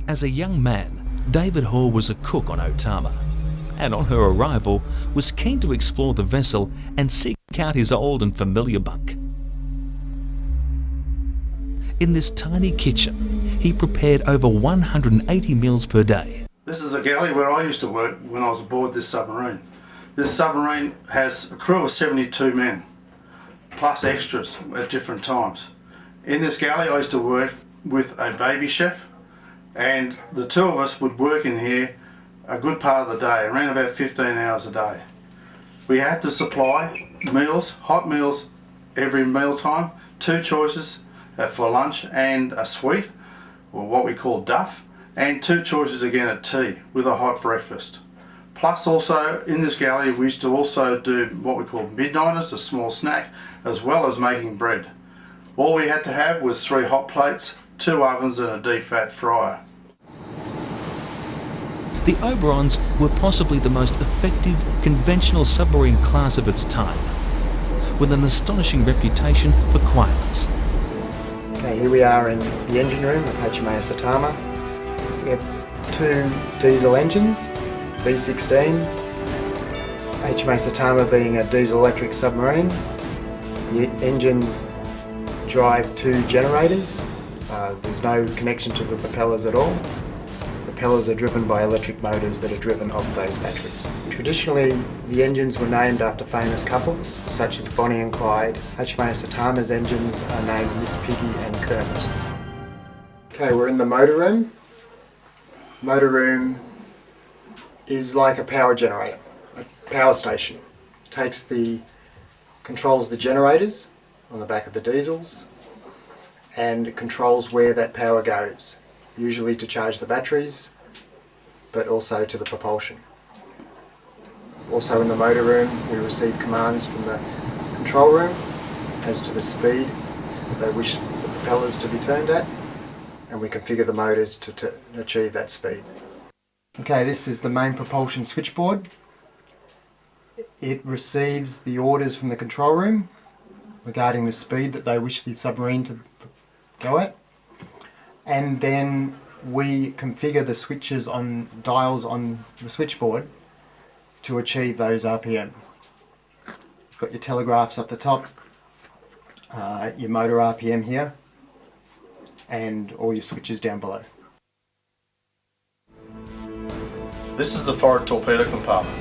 As a young man, David Hall was a cook on Otama, and on her arrival was keen to explore the vessel and seek out his old and familiar bunk. In this tiny kitchen, he prepared over 180 meals per day. This is a galley where I used to work when I was aboard this submarine. This submarine has a crew of 72 men, plus extras at different times. In this galley I used to work with a baby chef, and the two of us would work in here a good part of the day, around about 15 hours a day. We had to supply meals, hot meals, every meal time, 2 choices for lunch and a sweet, or what we call duff, and 2 choices again at tea with a hot breakfast. Plus also in this galley we used to also do what we call midnighters, a small snack, as well as making bread. All we had to have was 3 hot plates, 2 ovens and a deep fat fryer. The Oberons were possibly the most effective conventional submarine class of its time, with an astonishing reputation for quietness. Okay, here we are in the engine room of HMAS Otama. We have 2 diesel engines, V16, HMAS Otama being a diesel-electric submarine. The engines drive 2 generators. There's no connection to the propellers at all. The propellers are driven by electric motors that are driven off those batteries. Traditionally, the engines were named after famous couples, such as Bonnie and Clyde. HMAS Otama's engines are named Miss Piggy and Kermit. Okay, we're in the motor room. Motor room is like a power generator, a power station. It controls the generators on the back of the diesels, and it controls where that power goes, usually to charge the batteries, but also to the propulsion. Also in the motor room, we receive commands from the control room as to the speed that they wish the propellers to be turned at, and we configure the motors to achieve that speed. Okay, this is the main propulsion switchboard. It receives the orders from the control room regarding the speed that they wish the submarine to go at, and then we configure the switches on dials on the switchboard to achieve those RPM. You've got your telegraphs up the top, your motor RPM here, and all your switches down below. This is the forward torpedo compartment.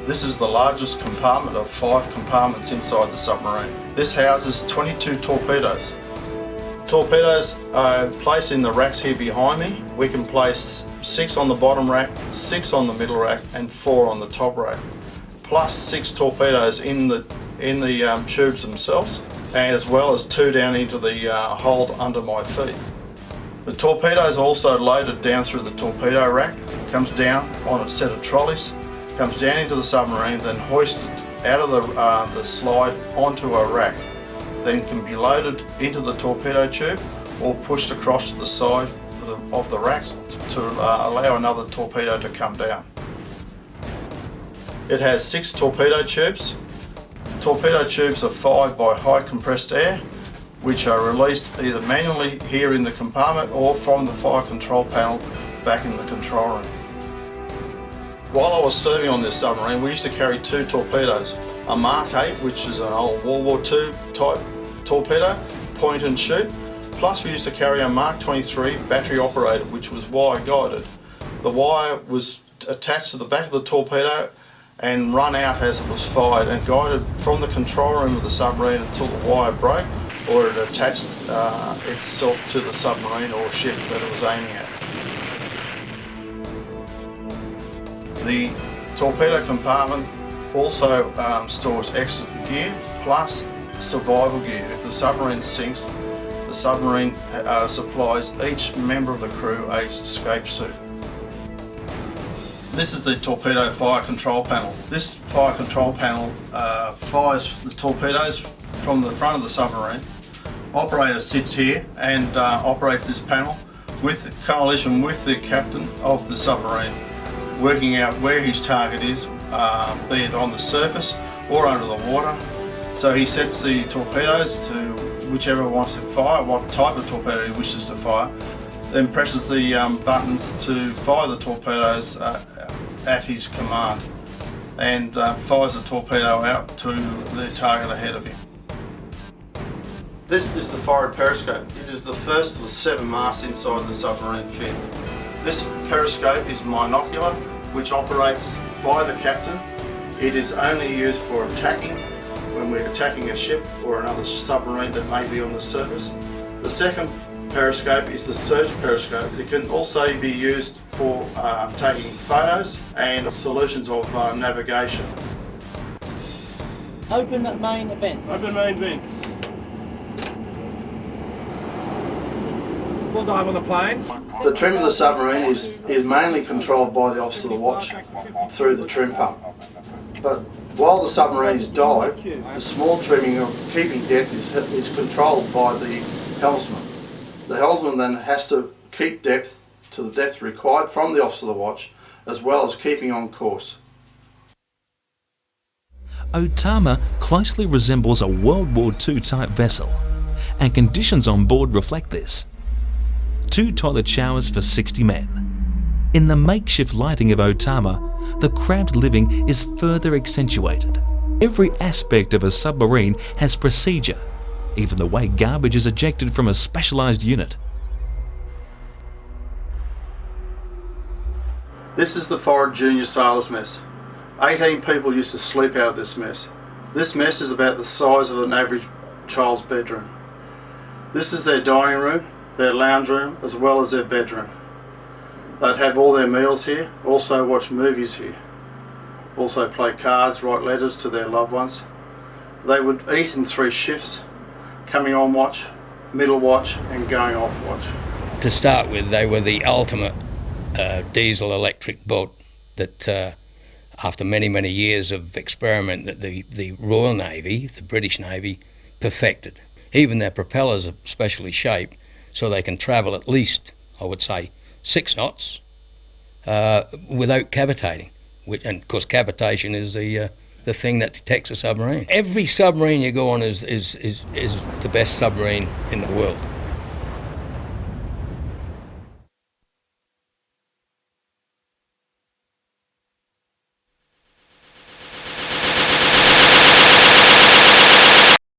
This is the largest compartment of 5 compartments inside the submarine. This houses 22 torpedoes. Torpedoes are placed in the racks here behind me. We can place 6 on the bottom rack, 6 on the middle rack and 4 on the top rack, plus 6 torpedoes in the tubes themselves, as well as 2 down into the hold under my feet. The torpedo is also loaded down through the torpedo rack, comes down on a set of trolleys, comes down into the submarine, then hoisted out of the slide onto a rack, then can be loaded into the torpedo tube or pushed across to the side of the racks to allow another torpedo to come down. It has 6 torpedo tubes. Torpedo tubes are fired by high compressed air, which are released either manually here in the compartment or from the fire control panel back in the control room. While I was serving on this submarine, we used to carry 2 torpedoes, a Mark 8, which is an old World War II type torpedo, point and shoot, plus we used to carry a Mark 23 battery operated, which was wire guided. The wire was attached to the back of the torpedo and run out as it was fired and guided from the control room of the submarine until the wire broke or it attached itself to the submarine or ship that it was aiming at. The torpedo compartment also stores exit gear plus survival gear. If the submarine sinks, the submarine supplies each member of the crew a escape suit. This is the torpedo fire control panel. This fire control panel fires the torpedoes from the front of the submarine. Operator sits here and operates this panel with coalition with the captain of the submarine, working out where his target is, be it on the surface or under the water. So he sets the torpedoes to whichever wants to fire, what type of torpedo he wishes to fire, then presses the buttons to fire the torpedoes at his command, and fires the torpedo out to the target ahead of him. This is the forward periscope. It is the first of the 7 masts inside the submarine fin. This periscope is monocular, which operates by the captain. It is only used for attacking, when we're attacking a ship or another submarine that may be on the surface. The second periscope is the surge periscope. It can also be used for taking photos and solutions of navigation. Open the main events. Open main vents. Full dive on the plane. The trim of the submarine is mainly controlled by the officer of the watch through the trim pump. But while the submarine is dived, the small trimming of keeping depth is controlled by the helmsman. The helmsman then has to keep depth to the depth required from the officer of the watch, as well as keeping on course. Otama closely resembles a World War II type vessel, and conditions on board reflect this. 2 toilet showers for 60 men. In the makeshift lighting of Otama, the cramped living is further accentuated. Every aspect of a submarine has procedure, even the way garbage is ejected from a specialised unit. This is the forward junior sailors mess. 18 people used to sleep out of this mess. This mess is about the size of an average child's bedroom. This is their dining room, their lounge room, as well as their bedroom. They'd have all their meals here, also watch movies here, also play cards, write letters to their loved ones. They would eat in 3 shifts, coming on watch, middle watch and going off watch. To start with, they were the ultimate diesel electric boat that after many, many years of experiment that the Royal Navy, the British Navy, perfected. Even their propellers are specially shaped so they can travel at least, I would say, 6 knots without cavitating. And of course, cavitation is the thing that detects a submarine. Every submarine you go on is the best submarine in the world.